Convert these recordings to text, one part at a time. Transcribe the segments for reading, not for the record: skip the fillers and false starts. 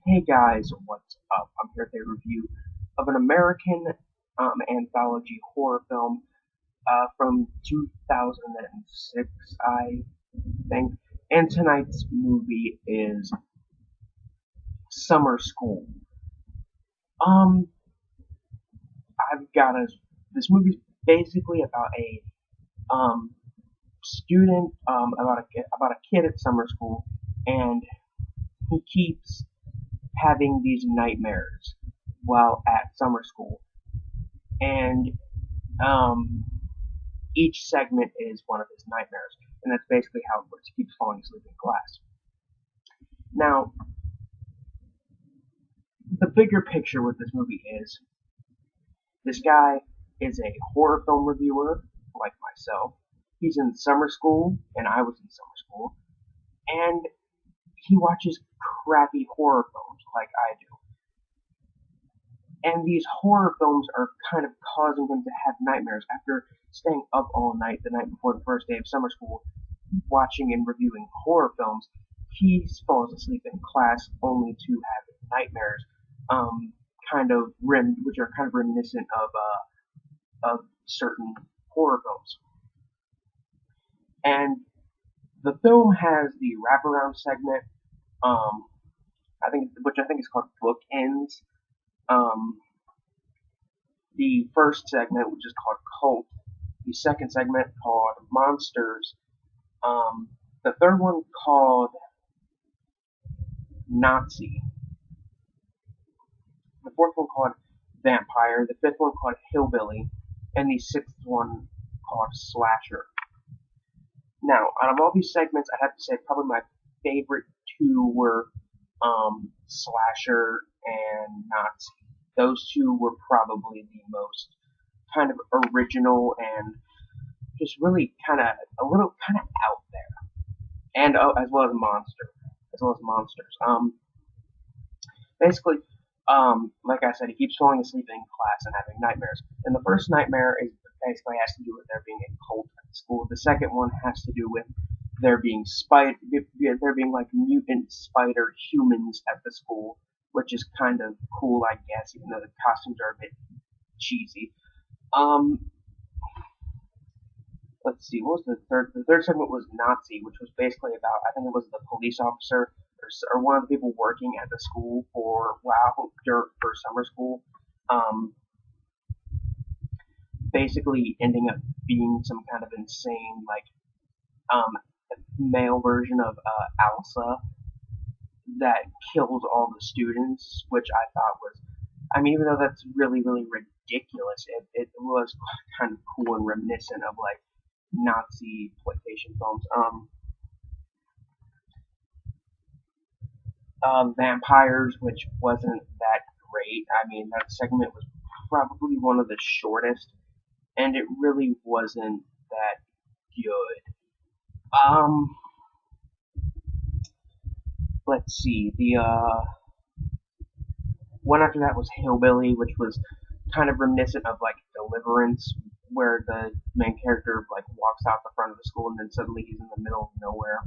Hey guys, what's up? I'm here with a review of an American anthology horror film from 2006, I think. And tonight's movie is Summer School. Um, I've got a. This movie's basically about a student, about a kid at summer school, and he keeps having these nightmares while at summer school, and um, each segment is one of his nightmares, and that's basically how it works. He keeps falling asleep in class. Now, the bigger picture with this movie is this guy is a horror film reviewer, like myself. He's in summer school, and I was in summer school, and he watches crappy horror films like I do. And these horror films are kind of causing him to have nightmares after staying up all night the night before the first day of summer school, watching and reviewing horror films. He falls asleep in class only to have nightmares, um, which are kind of reminiscent of certain horror films. And the film has the wraparound segment, um, which I think is called Bookends. Um, the first segment, which is called Cult. The second segment called Monsters. The third one called Nazi. The fourth one called Vampire. The fifth one called Hillbilly. And the sixth one called Slasher. Now, out of all these segments, I'd have to say probably my favorite two were Slasher and Nazi. Those two were probably the most kind of original and just really kind of a little kind of out there, and as well as monsters. Basically, like I said, he keeps falling asleep in class and having nightmares. And the first nightmare is basically has to do with there being a cult at school. The second one has to do with there being like mutant spider humans at the school, which is kind of cool, I guess, even though the costumes are a bit cheesy. Um, let's see, what was the third? The third segment was Nazi, which was basically about, I think it was the police officer or one of the people working at the school for summer school, um, basically ending up being some kind of insane um, male version of Alsa that kills all the students, which I thought was, I mean, even though that's really, really ridiculous, it was kind of cool and reminiscent of like Naziploitation films. Vampires, which wasn't that great. I mean, that segment was probably one of the shortest, and it really wasn't that good. Um, let's see. The one after that was Hillbilly, which was kind of reminiscent of like Deliverance, where the main character like walks out the front of the school and then suddenly he's in the middle of nowhere.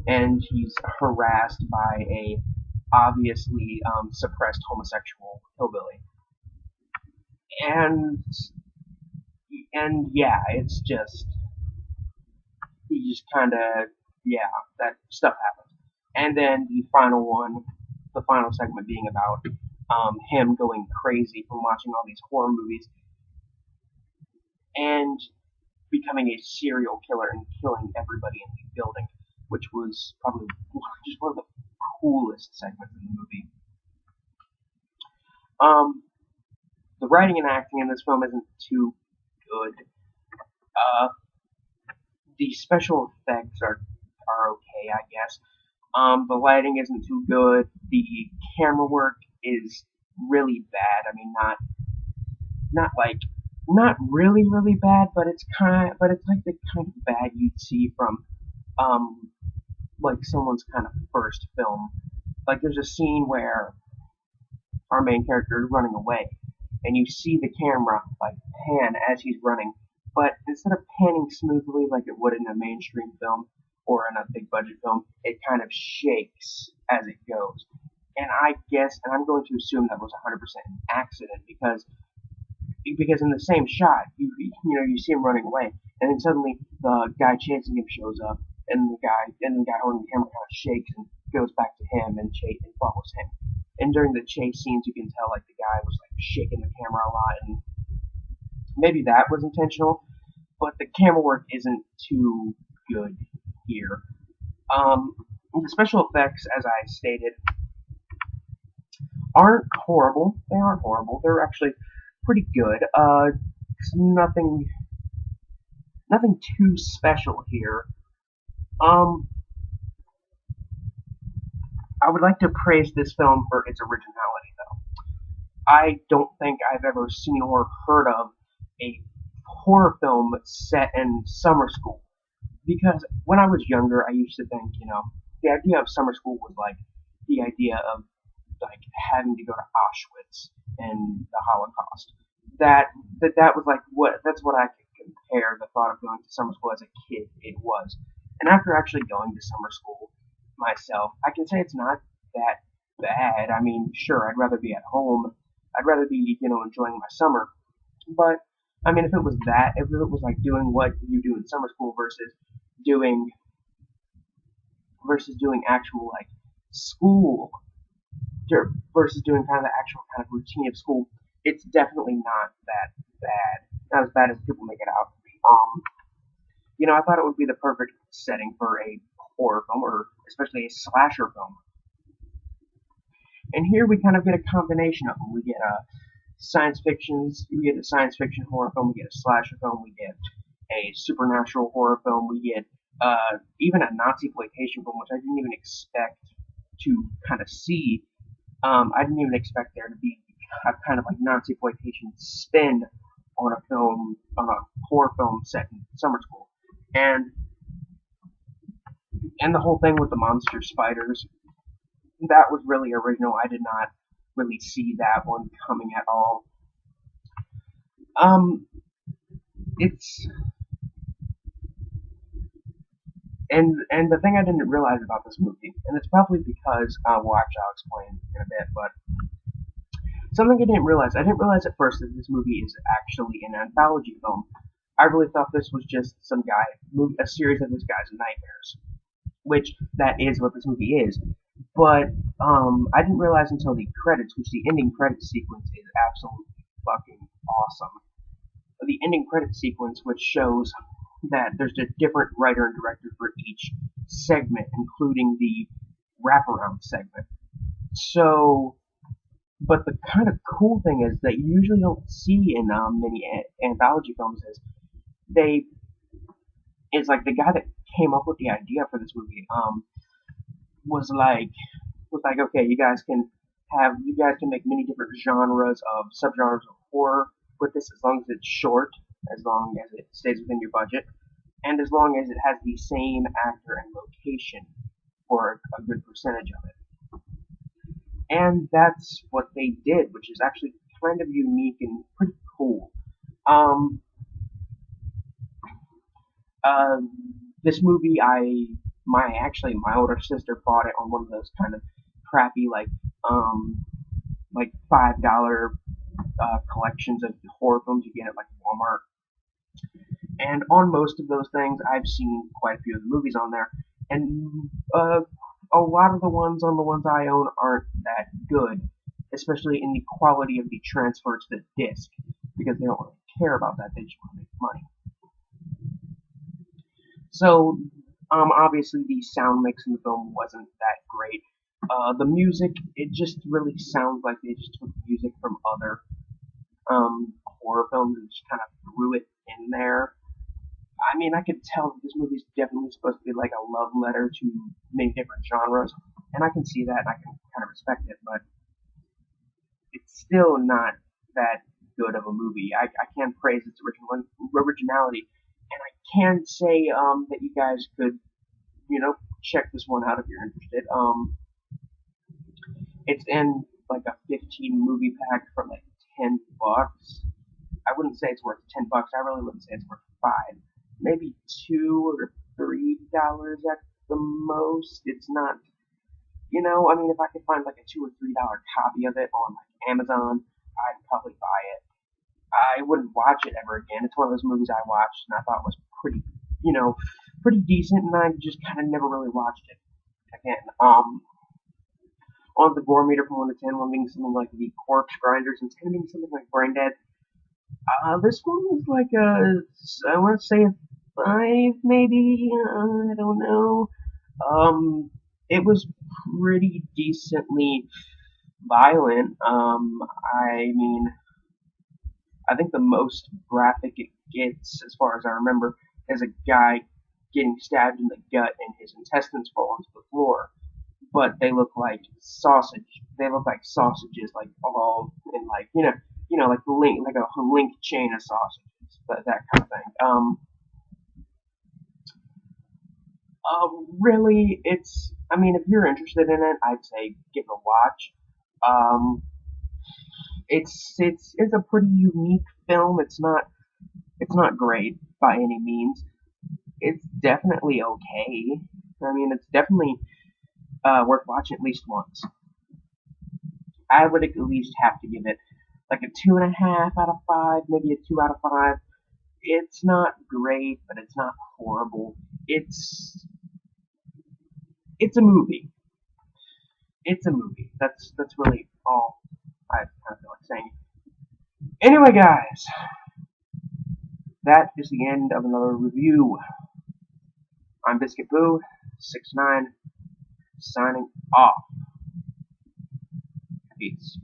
And he's harassed by a obviously suppressed homosexual hillbilly, and yeah, it's just he just kind of yeah, that stuff happens, and then the final segment being about him going crazy from watching all these horror movies and becoming a serial killer and killing everybody in the building, which was probably just one of the coolest segments in the movie. Um, the writing and acting in this film isn't too good. Uh, the special effects are okay, I guess. The lighting isn't too good. The camera work is really bad. I mean, not like not really really bad, but it's like the kind of bad you'd see from um like someone's kind of first film. Like there's a scene where our main character is running away, and you see the camera like pan as he's running, but instead of panning smoothly like it would in a mainstream film or in a big budget film, it kind of shakes as it goes. And I guess, and I'm going to assume that was 100% an accident because in the same shot, you see him running away, and then suddenly the guy chasing him shows up, and the guy holding the camera kind of shakes and goes back to him and follows him. And during the chase scenes, you can tell like the guy was like shaking the camera a lot, and maybe that was intentional, but the camera work isn't too good here. The special effects, as I stated, aren't horrible. They aren't horrible. They're actually pretty good. It's nothing too special here. Um, I would like to praise this film for its originality, though. I don't think I've ever seen or heard of a horror film set in summer school. Because when I was younger, I used to think, the idea of summer school was like the idea of like having to go to Auschwitz and the Holocaust. That was like that's what I could compare the thought of going to summer school as a kid it was. And after actually going to summer school myself, I can say it's not that bad. I mean, sure, I'd rather be at home. I'd rather be, enjoying my summer. But I mean, if it was like doing what you do in summer school doing versus doing actual like school versus doing kind of the actual kind of routine of school, it's definitely not that bad. Not as bad as people make it out to be. I thought it would be the perfect setting for a horror film, or especially a slasher film. And here we kind of get a combination of them. We get a science fiction horror film, we get a slasher film, we get a supernatural horror film, we get even a Naziploitation film, which I didn't even expect to kind of see. I didn't even expect there to be a kind of like Naziploitation spin on a horror film set in summer school, and the whole thing with the monster spiders, that was really original. I did not really see that one coming at all. Um, it's and the thing I didn't realize about this movie, and it's probably because well, actually I'll explain in a bit, but something I didn't realize at first that this movie is actually an anthology film. I really thought this was just a series of this guy's nightmares, which that is what this movie is. But I didn't realize until the credits, which the ending credits sequence is absolutely fucking awesome. The ending credits sequence, which shows that there's a different writer and director for each segment, including the wraparound segment. So, but the kind of cool thing is that you usually don't see in many anthology films they is like the guy that came up with the idea for this movie was like okay, you guys can make many different genres of subgenres of horror with this as long as it's short, as long as it stays within your budget, and as long as it has the same actor and location for a good percentage of it. And that's what they did, which is actually kind of unique and pretty cool. Um, uh, this movie, my older sister bought it on one of those kind of crappy like $5 collections of horror films you get at like Walmart. And on most of those things, I've seen quite a few of the movies on there, and a lot of the ones I own aren't that good, especially in the quality of the transfer to the disc, because they don't really care about that. They just want to make money. So, obviously, the sound mix in the film wasn't that great. The music, it just really sounds like they just took music from other horror films and just kind of threw it in there. I mean, I could tell that this movie's definitely supposed to be like a love letter to many different genres, and I can see that, and I can kind of respect it, but it's still not that good of a movie. I can't praise its originality, and I can say that you guys could, check this one out if you're interested. It's in like a 15 movie pack for like $10. I wouldn't say it's worth $10. I really wouldn't say it's worth five. Maybe $2 or $3 at the most. It's not, I mean, if I could find like a $2 or $3 copy of it on like Amazon, I'd probably buy it. I wouldn't watch it ever again. It's one of those movies I watched and I thought was pretty, pretty decent, and I just kind of never really watched it again. On the gore meter from 1 to 10, one being something like the Corpse Grinders, and 10 being something like Brain Dead. This one was like I want to say a 5, maybe. I don't know. It was pretty decently violent. I mean, I think the most graphic it gets, as far as I remember, is a guy getting stabbed in the gut and his intestines fall onto the floor. But they look like sausage. They look like sausages, like all in like like like a linked chain of sausages, that kind of thing. Really, it's. I mean, if you're interested in it, I'd say give it a watch. Um, it's a pretty unique film. It's not great by any means. It's definitely okay. I mean, it's definitely worth watching at least once. I would at least have to give it like a 2.5 out of 5, maybe a 2 out of 5. It's not great, but it's not horrible. It's a movie. It's a movie. That's really all I kind of feel like saying. Anyway, guys, that is the end of another review. I'm Biscuit Boo 69 signing off. Peace.